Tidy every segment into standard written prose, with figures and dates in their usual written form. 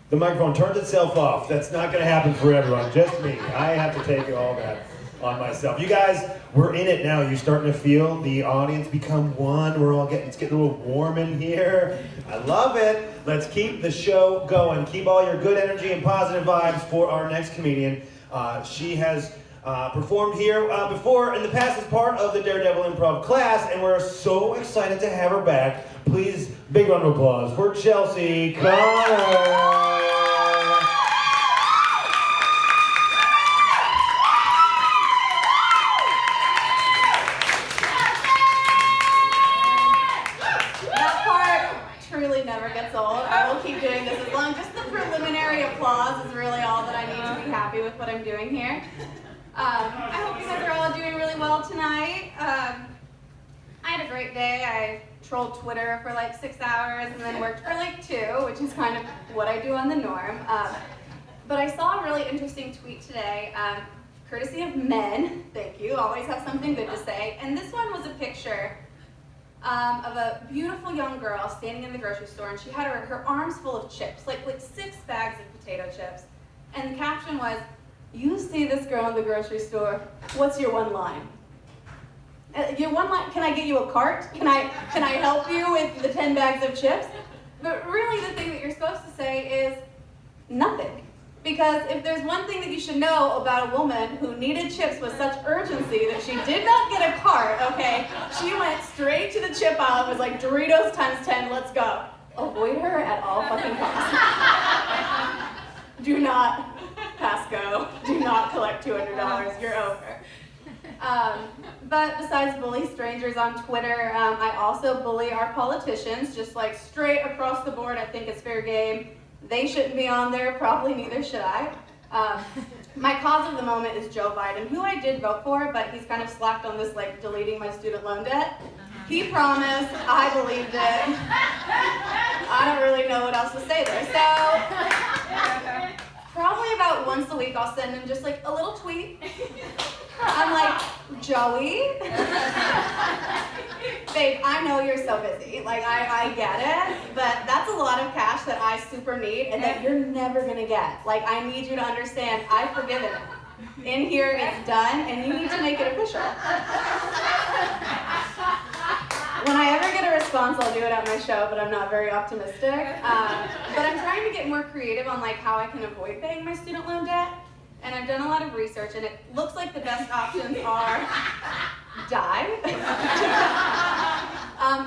The microphone turns itself off. That's not going to happen for everyone, just me. I have to take all that on myself. You guys, we're in it now. You're starting to feel the audience become one. It's getting a little warm in here. I love it. Let's keep the show going. Keep all your good energy and positive vibes for our next comedian. She has performed here before in the past as part of the Daredevil Improv class, and we're so excited to have her back. Please, big round of applause for Chelsea Connor. Never gets old. I will keep doing this as long. Just the preliminary applause is really all that I need to be happy with what I'm doing here. I hope you guys are all doing really well tonight. I had a great day. I trolled Twitter for like 6 hours and then worked for like 2, which is kind of what I do on the norm. But I saw a really interesting tweet today, courtesy of men. Thank you. Always have something good to say. And this one was a picture of a beautiful young girl standing in the grocery store, and she had her arms full of chips, like 6 bags of potato chips. And the caption was, "You see this girl in the grocery store, what's your one line? Your one line, can I get you a cart? Can I help you with the 10 bags of chips?" But really the thing that you're supposed to say is nothing. Because if there's one thing that you should know about a woman who needed chips with such urgency that she did not get a cart, okay, she went straight to the chip aisle and was like, Doritos times 10, let's go. Avoid her at all fucking costs. Do not pass go. Do not collect $200. You're over. But besides bully strangers on Twitter, I also bully our politicians, just like straight across the board. I think it's fair game. They shouldn't be on there, probably neither should I. My cause of the moment is Joe Biden, who I did vote for, but he's kind of slacked on this, like, deleting my student loan debt. He promised, I believed it. I don't really know what else to say there. So, probably about once a week I'll send him just like a little tweet. I'm like, Joey, babe, I know you're so busy. Like, I get it, but that's a lot of cash that I super need and that you're never gonna get. Like, I need you to understand, I've forgiven it. In here, it's done, and you need to make it official. When I ever get a response, I'll do it at my show, but I'm not very optimistic. But I'm trying to get more creative on like how I can avoid paying my student loan debt. And I've done a lot of research, and it looks like the best options are die,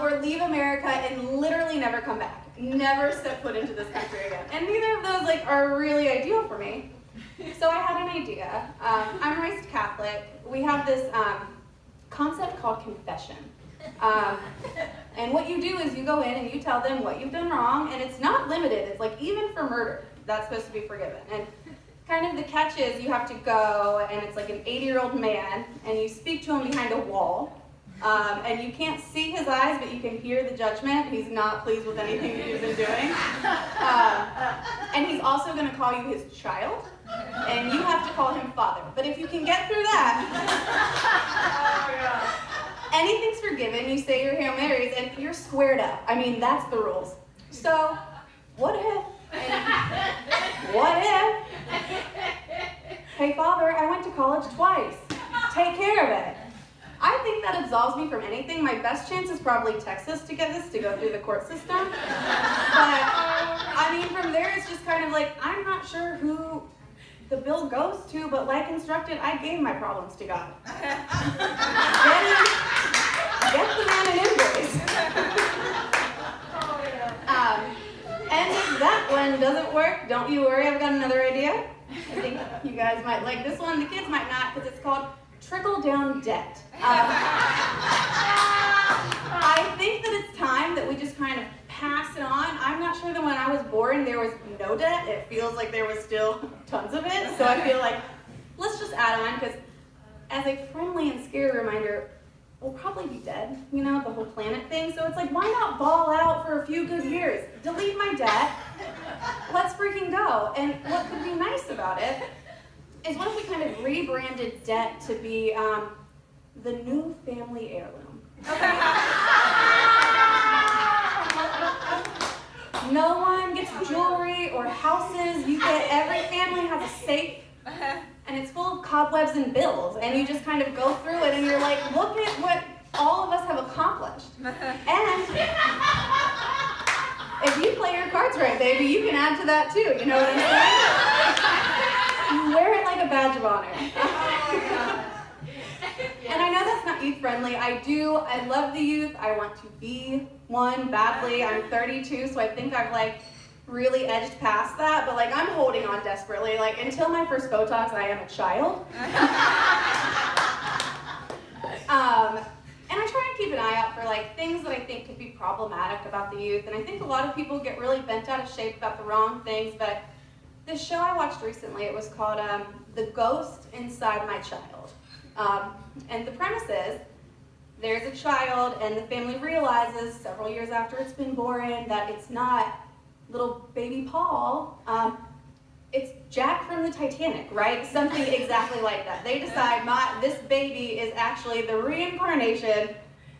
or leave America and literally never come back. Never set foot into this country again. And neither of those like are really ideal for me. So I had an idea. I'm raised Catholic. We have this concept called confession. And what you do is you go in and you tell them what you've done wrong, and it's not limited. It's like even for murder, that's supposed to be forgiven. And kind of the catch is you have to go, and it's like an 80-year-old man, and you speak to him behind a wall. And you can't see his eyes, but you can hear the judgment. He's not pleased with anything that you've been doing. And he's also going to call you his child, and you have to call him father. But if you can get through that, anything's forgiven. You say your Hail Marys, and you're squared up. I mean, that's the rules. So, what if? What if? Hey, Father, I went to college twice. Take care of it. I think that absolves me from anything. My best chance is probably Texas to get this to go through the court system. But, I mean, from there, it's just kind of like, I'm not sure who the bill goes to, but like instructed, I gave my problems to God. Get the man an invoice. And if that one doesn't work, don't you worry, I've got another idea. I think you guys might like this one. The kids might not, because it's called trickle-down debt. I think that it's time that we just kind of pass it on. I'm not sure that when I was born there was no debt. It feels like there was still tons of it. So I feel like, let's just add on, because as a friendly and scary reminder, we'll probably be dead, you know, the whole planet thing. So it's like, why not ball out for a few good years? Delete my debt. Let's freaking go. And what could be nice about it is what if we kind of rebranded debt to be the new family heirloom? Okay. No one gets jewelry or houses. Every family has a safe, and it's full of cobwebs and bills, and you just kind of go through it, and you're like, look at what all of us have accomplished. And if you play your cards right, baby, you can add to that too, you know what I'm saying? You wear it like a badge of honor. And I know that's not youth friendly. I love the youth. I want to be one badly. I'm 32, so I think I've like really edged past that, but like I'm holding on desperately. Like until my first Botox, I am a child. And I try and keep an eye out for like things that I think could be problematic about the youth. And I think a lot of people get really bent out of shape about the wrong things, but this show I watched recently, it was called The Ghost Inside My Child. And the premise is, there's a child and the family realizes several years after it's been born that it's not little baby Paul, it's Jack from the Titanic, right? Something exactly like that. They decide this baby is actually the reincarnation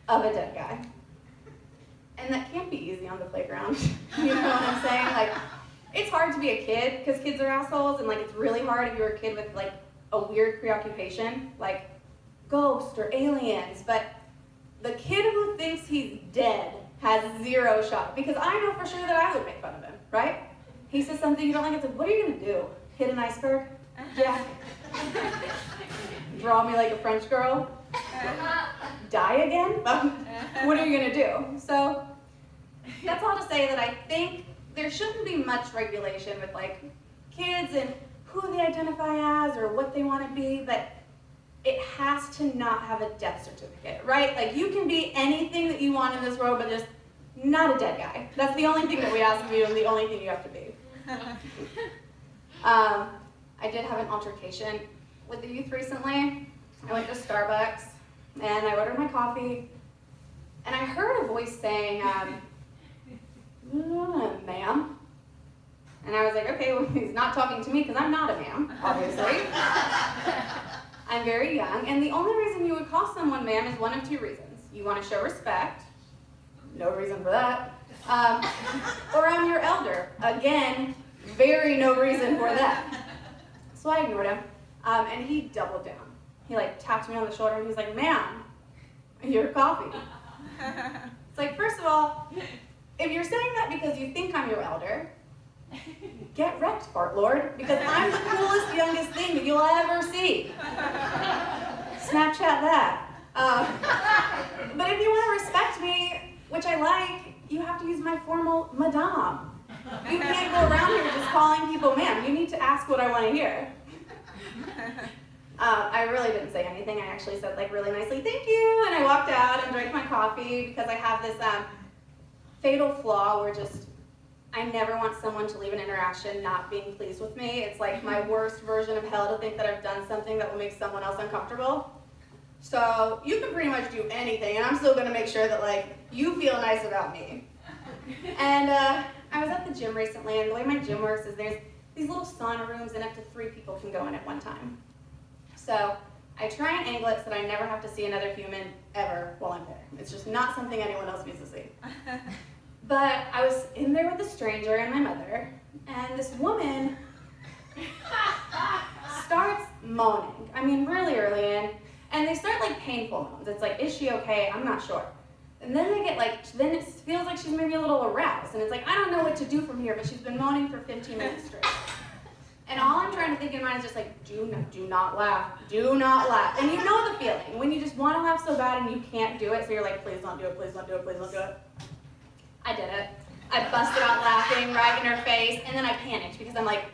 of a dead guy. And that can't be easy on the playground. You know what I'm saying? Like, it's hard to be a kid because kids are assholes, and like it's really hard if you're a kid with like a weird preoccupation, like ghosts or aliens, but the kid who thinks he's dead has zero shot, because I know for sure that I would make fun of him, right? He says something you don't like, it's like, what are you gonna do? Hit an iceberg? Jack? Draw me like a French girl? Die again? What are you gonna do? So, that's all to say that I think there shouldn't be much regulation with like kids and who they identify as or what they want to be, but it has to not have a death certificate, right? Like you can be anything that you want in this world, but just not a dead guy. That's the only thing that we ask of you and the only thing you have to be. I did have an altercation with the youth recently. I went to Starbucks and I ordered my coffee and I heard a voice saying, ma'am. And I was like, okay, well, he's not talking to me because I'm not a ma'am, obviously. I'm very young, and the only reason you would call someone ma'am is one of two reasons. You want to show respect, no reason for that, or I'm your elder. Again, very no reason for that. So I ignored him, and he doubled down. He like tapped me on the shoulder and he's like, ma'am, your coffee. It's like, first of all, if you're saying that because you think I'm your elder, get wrecked, fart lord, because I'm the coolest, youngest thing that you'll ever see. Snapchat that. But if you want to respect me, which I like, you have to use my formal madame. You can't go around here just calling people ma'am. You need to ask what I want to hear. I really didn't say anything. I actually said like really nicely, thank you, and I walked out and drank my coffee because I have this fatal flaw where I never want someone to leave an interaction not being pleased with me. It's like my worst version of hell to think that I've done something that will make someone else uncomfortable. So you can pretty much do anything, and I'm still gonna make sure that like you feel nice about me. And I was at the gym recently, and the way my gym works is there's these little sauna rooms, and up to 3 people can go in at one time. So I try and angle it so that I never have to see another human ever while I'm there. It's just not something anyone else needs to see. But I was in there with a stranger and my mother, and this woman starts moaning. I mean, really early in, and they start like painful moans. It's like, is she okay? I'm not sure. And then they get like, then it feels like she's maybe a little aroused, and it's like, I don't know what to do from here, but she's been moaning for 15 minutes straight. And all I'm trying to think in mind is just like, do not laugh, do not laugh. And you know the feeling, when you just want to laugh so bad and you can't do it, so you're like, please don't do it, please don't do it, please don't do it. I did it. I busted out laughing right in her face, and then I panicked because I'm like,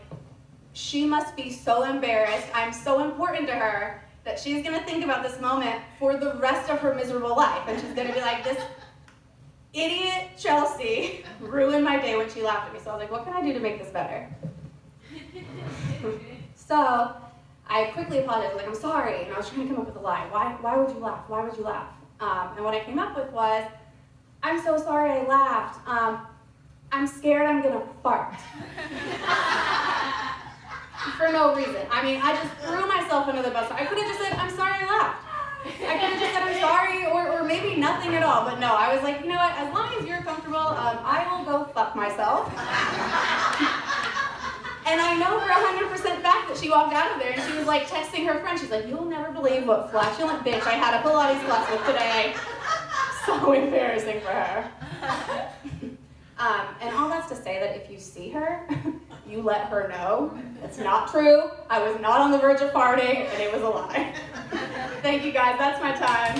she must be so embarrassed. I'm so important to her that she's gonna think about this moment for the rest of her miserable life. And she's gonna be like, this idiot Chelsea ruined my day when she laughed at me. So I was like, what can I do to make this better? So I quickly apologized. I was like, I'm sorry. And I was trying to come up with a lie. Why would you laugh? Why would you laugh? And what I came up with was, I'm so sorry I laughed. I'm scared I'm gonna fart. For no reason. I mean, I just threw myself under the bus. I could have just said, I'm sorry I laughed. I could have just said I'm sorry or maybe nothing at all. But no, I was like, you know what? As long as you're comfortable, I will go fuck myself. And I know for 100% fact that she walked out of there and she was like texting her friend. She's like, you'll never believe what flatulent bitch I had a Pilates class with today. So embarrassing for her. And all that's to say that if you see her, you let her know it's not true. I was not on the verge of farting and it was a lie. Thank you guys, that's my time.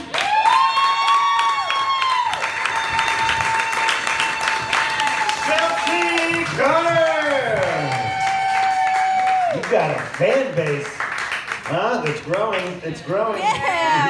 Chelsea Connor! You've got a fan base, huh? That's growing. It's growing. Yeah.